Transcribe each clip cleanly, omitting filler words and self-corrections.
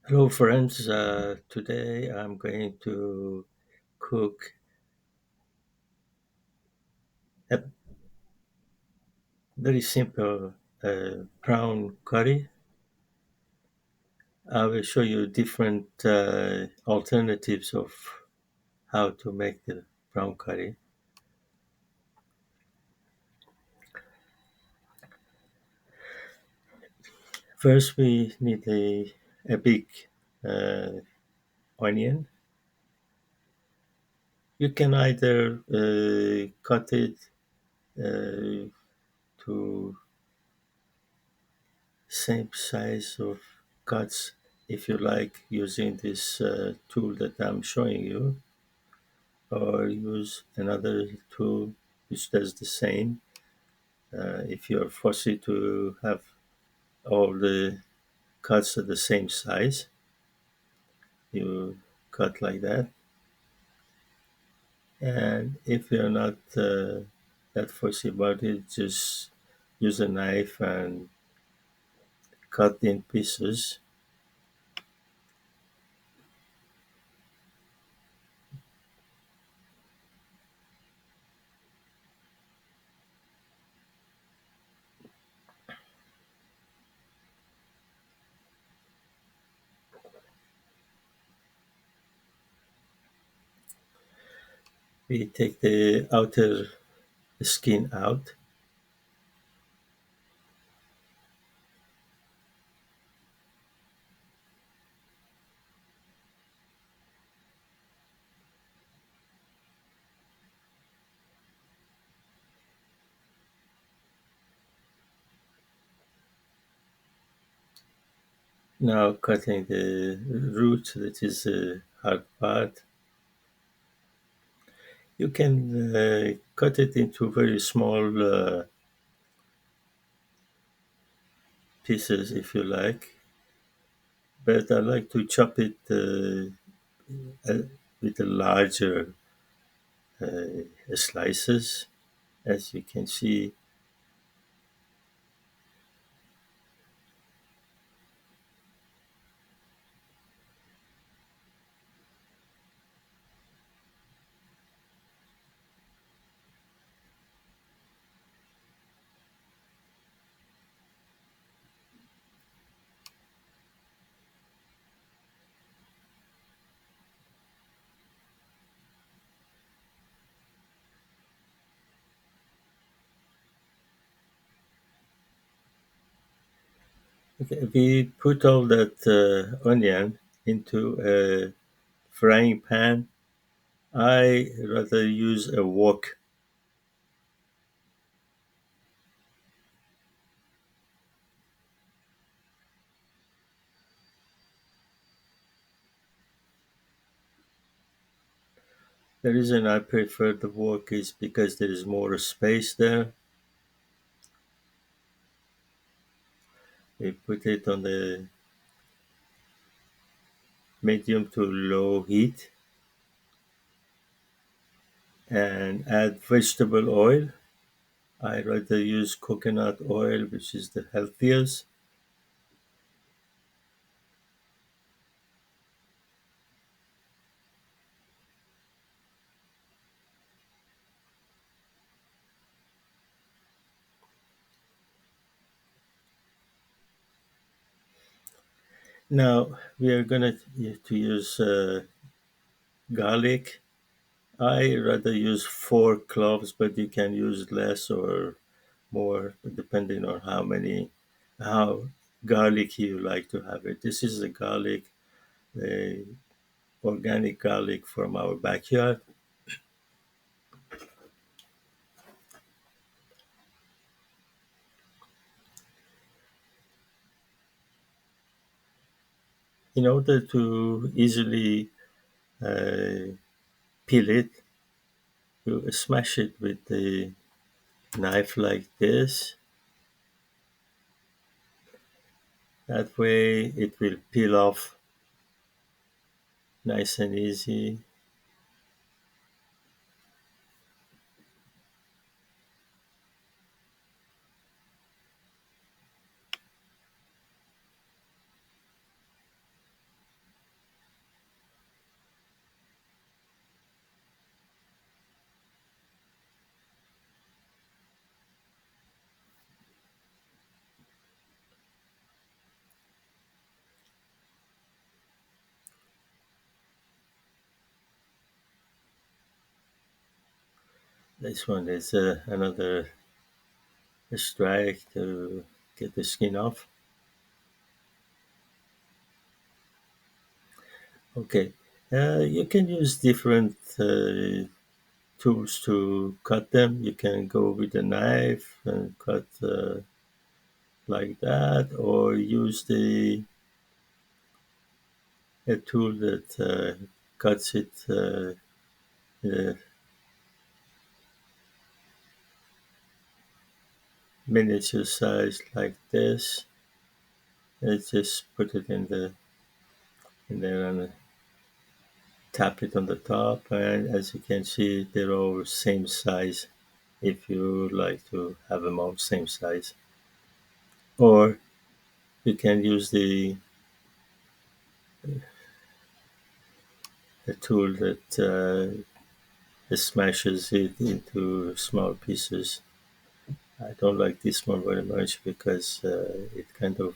Hello, friends. Today I'm going to cook a very simple brown curry. I will show you different alternatives of how to make the brown curry. First, we need a big uh, onion. You can either cut it uh, to same size of cuts if you like using this tool that I'm showing you, or use another tool which does the same. If you're fussy to have all the cuts at the same size, you cut like that. And if you're not that fussy about it, just use a knife and cut in pieces. We take the outer skin out. Now cutting the root, that is the hard part. You can cut it into very small pieces if you like, but I like to chop it with a larger slices. As you can see, okay, we put all that onion into a frying pan. I rather use a wok. The reason I prefer the wok is because there is more space there. We put it on the medium to low heat and add vegetable oil. I rather use coconut oil, which is the healthiest. Now we are going to use garlic. I rather use four cloves, but you can use less or more depending on how garlicky you like to have it. This is the garlic, the organic garlic from our backyard. In order to easily uh, peel it, you smash it with the knife like this. That way it will peel off nice and easy. This one is another strike to get the skin off. Okay, you can use different tools to cut them. You can go with a knife and cut like that, or use a tool that cuts it in a miniature size like this. And just put it in there and tap it on the top, and as you can see, they're all same size. If you like to have them all same size, or you can use the tool that smashes it into small pieces. I don't like this one very much because it kind of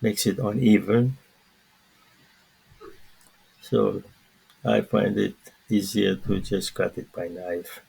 makes it uneven. So I find it easier to just cut it by knife.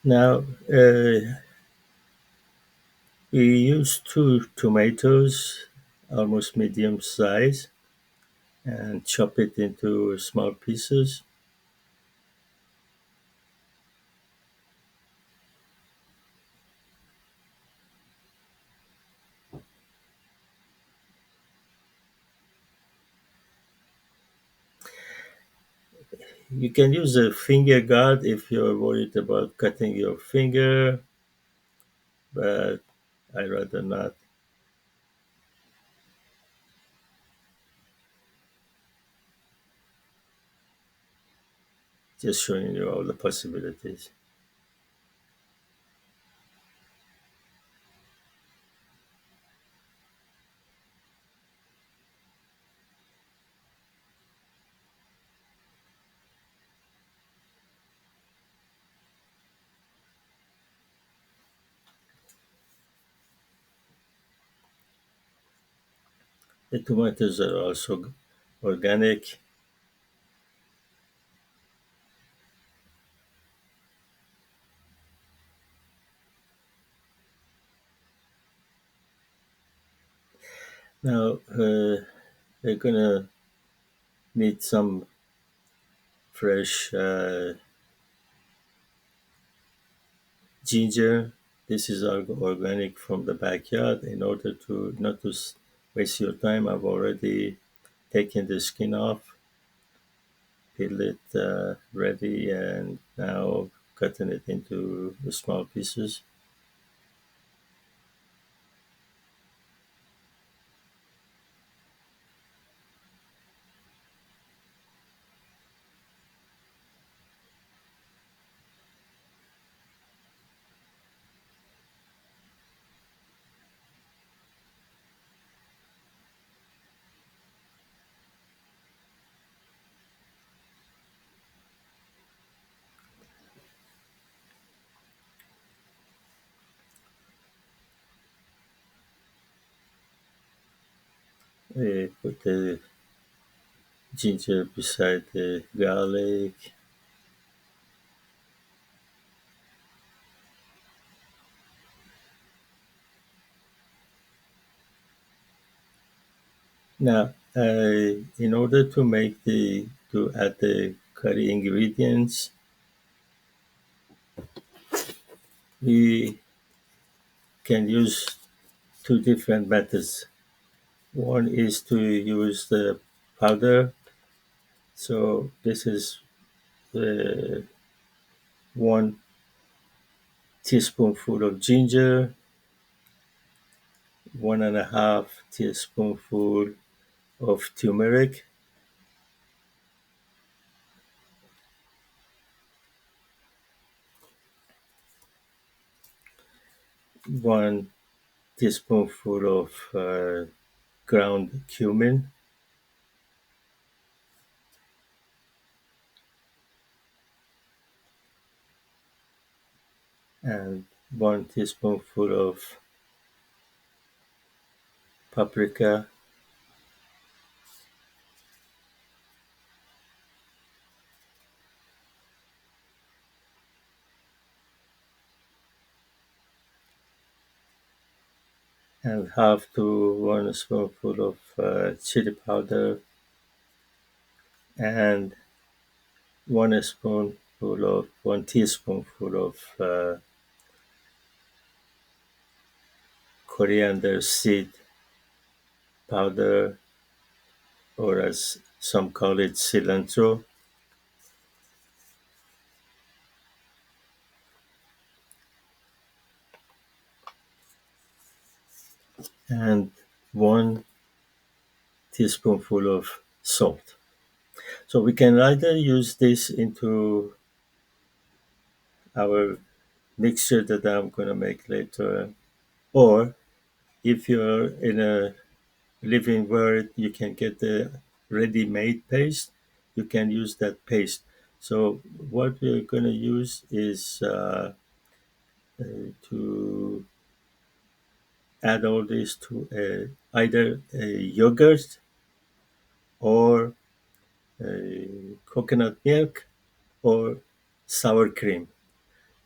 Now, we use two tomatoes, almost medium size, and chop it into small pieces. You can use a finger guard if you're worried about cutting your finger, but I rather not. Just showing you all the possibilities. The tomatoes are also organic. Now, we're gonna need some fresh ginger. This is organic from the backyard. In order to not to waste your time, I've already taken the skin off, peel it ready, and now cutting it into small pieces. Put the ginger beside the garlic. Now, in order to add the curry ingredients, We can use two different methods. One is to use the powder. So this is 1 teaspoonful of ginger, 1.5 teaspoonful of turmeric, one teaspoonful of ground cumin, and 1 teaspoonful of paprika, and half to 1 spoonful of chili powder, and 1 teaspoonful of coriander seed powder, or as some call it, cilantro, and 1 teaspoonful of salt. So we can either use this into our mixture that I'm going to make later, or if you're in a living where you can get the ready-made paste, you can use that paste. So what we're going to use is to add all this to either a yogurt or coconut milk or sour cream.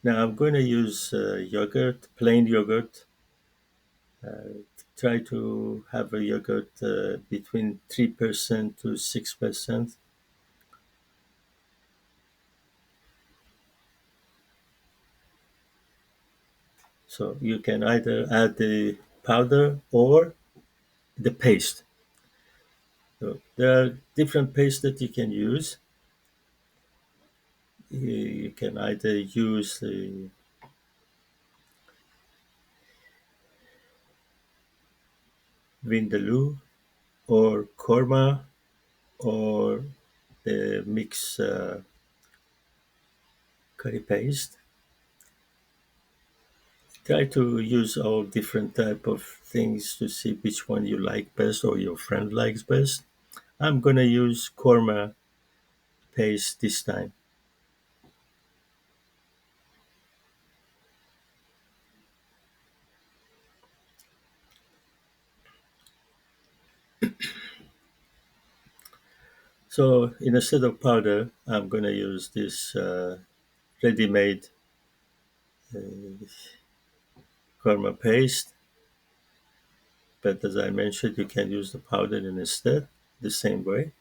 Now I'm going to use yogurt, plain yogurt. Try to have a yogurt between 3% to 6%. So you can either add the powder or the paste. So there are different pastes that you can use. You can either use the vindaloo or korma or the mix curry paste. Try to use all different type of things to see which one you like best or your friend likes best. I'm gonna use korma paste this time. So instead of powder, I'm gonna use this ready-made korma paste. But as I mentioned, you can use the powder instead, the same way.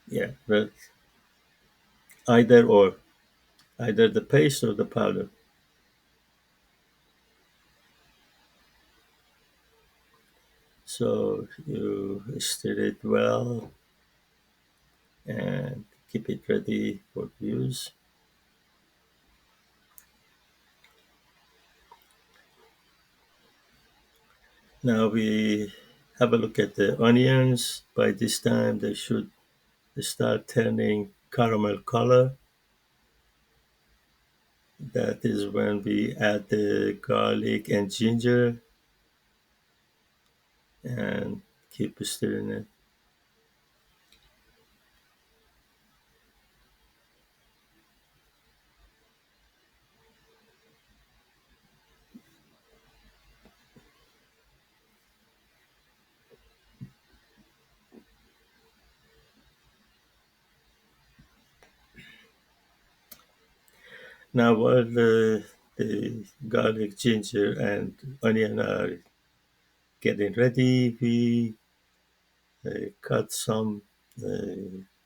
Yeah, but either or, either the paste or the powder. So you stir it well and keep it ready for use. Now we have a look at the onions. By this time, they should start turning caramel color. That is when we add the garlic and ginger and keep stirring it. Now, while the garlic, ginger, and onion are getting ready, we cut some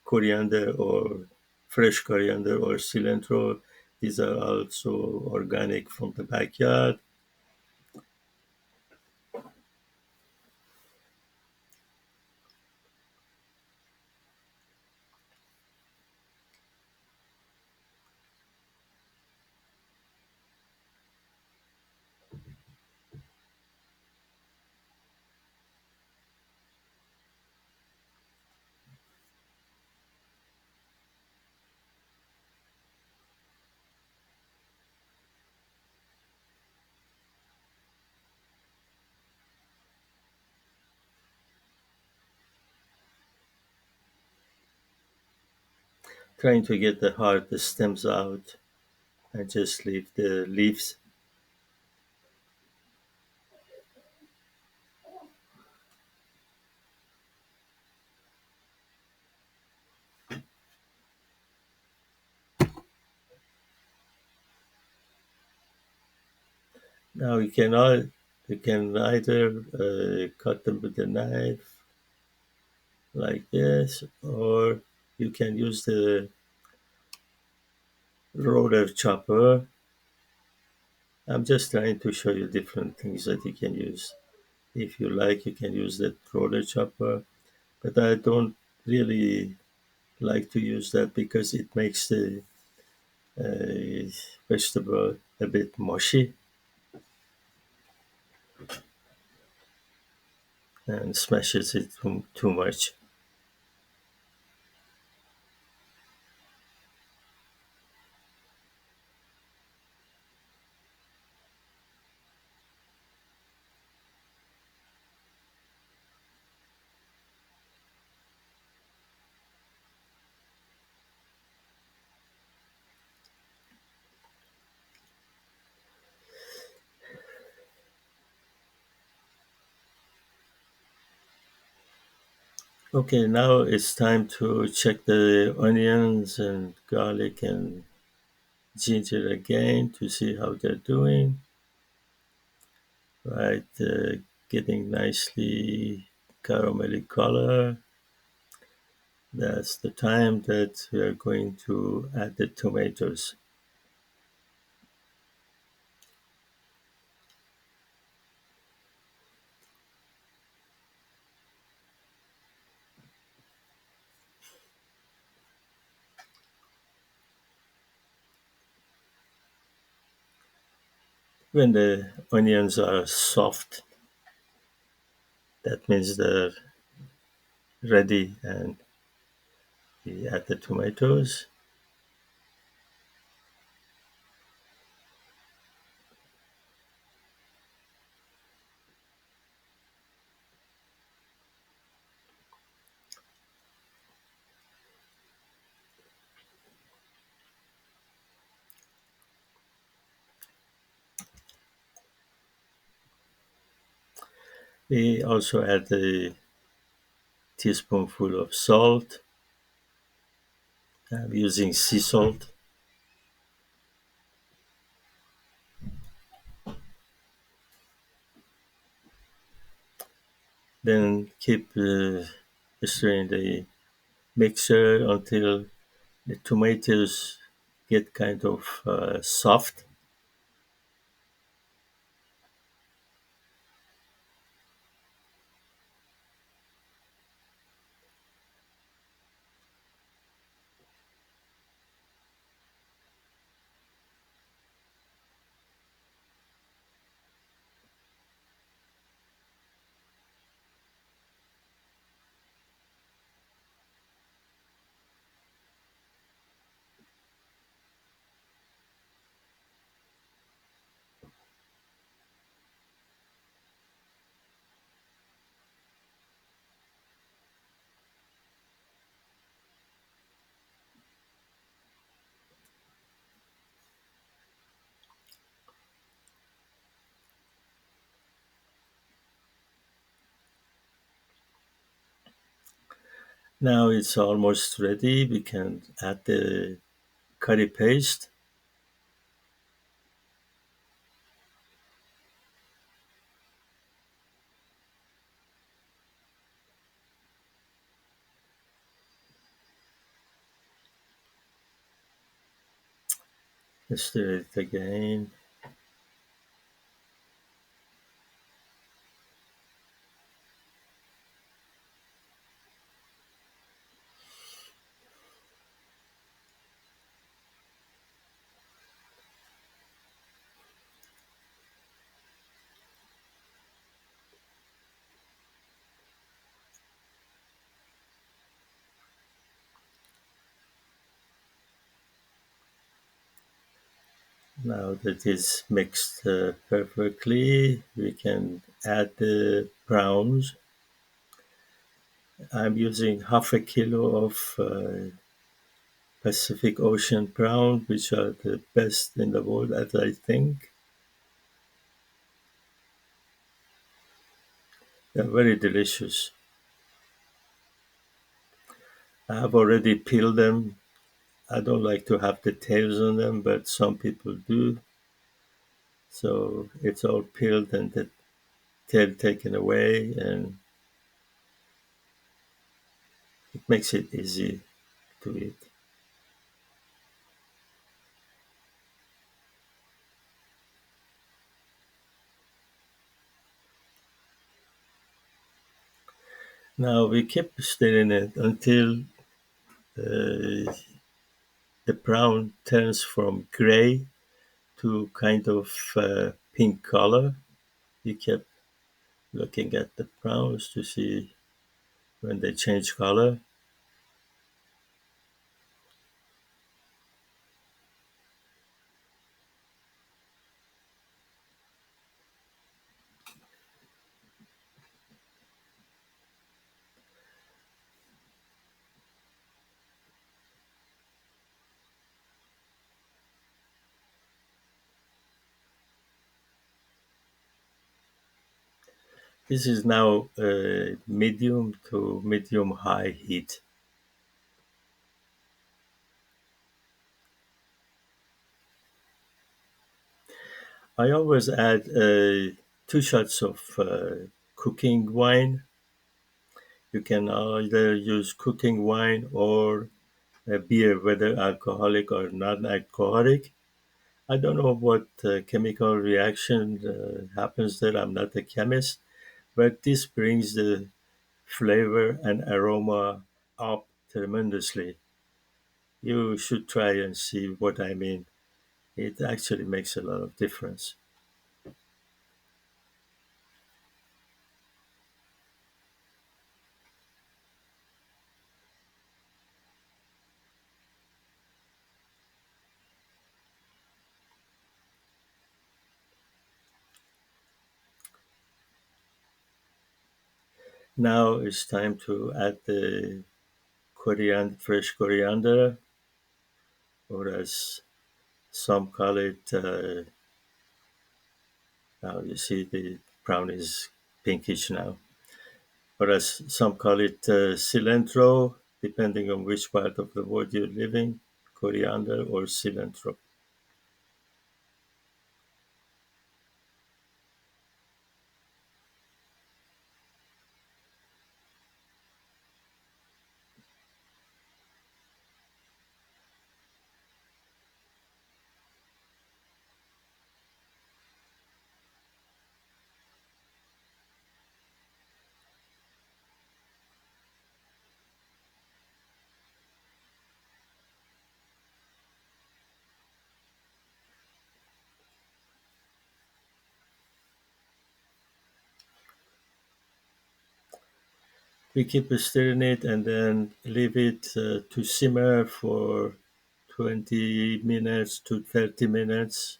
coriander or fresh coriander or cilantro. These are also organic from the backyard. Trying to get the hard stems out and just leave the leaves. Now you can either cut them with a knife like this, or you can use the roller chopper. I'm just trying to show you different things that you can use. If you like, you can use the roller chopper, but I don't really like to use that because it makes the uh, vegetable a bit mushy and smashes it too much. Okay, now it's time to check the onions and garlic and ginger again to see how they're doing. Right, getting nicely caramelly color. That's the time that we are going to add the tomatoes. When the onions are soft, that means they're ready, and we add the tomatoes. We also add a teaspoonful of salt. I'm using sea salt. Then keep stirring the mixture until the tomatoes get kind of soft. Now it's almost ready. We can add the curry paste. Stir it again. Now that it's mixed perfectly, we can add the browns. I'm using half a kilo of Pacific Ocean brown, which are the best in the world, as I think. They're very delicious. I have already peeled them. I don't like to have the tails on them, but some people do. So it's all peeled and the tail taken away, and it makes it easy to eat. Now we keep stirring it until uh, the brown turns from gray to kind of pink color. We kept looking at the browns to see when they change color. This is now medium to medium high heat. I always add 2 shots of cooking wine. You can either use cooking wine or beer, whether alcoholic or non-alcoholic. I don't know what chemical reaction happens there. I'm not a chemist, but this brings the flavor and aroma up tremendously. You should try and see what I mean. It actually makes a lot of difference. Now it's time to add the fresh coriander, or as some call it, now you see the brown is pinkish now, or as some call it cilantro, depending on which part of the world you're living, coriander or cilantro. We keep stirring it and then leave it to simmer for 20 minutes to 30 minutes.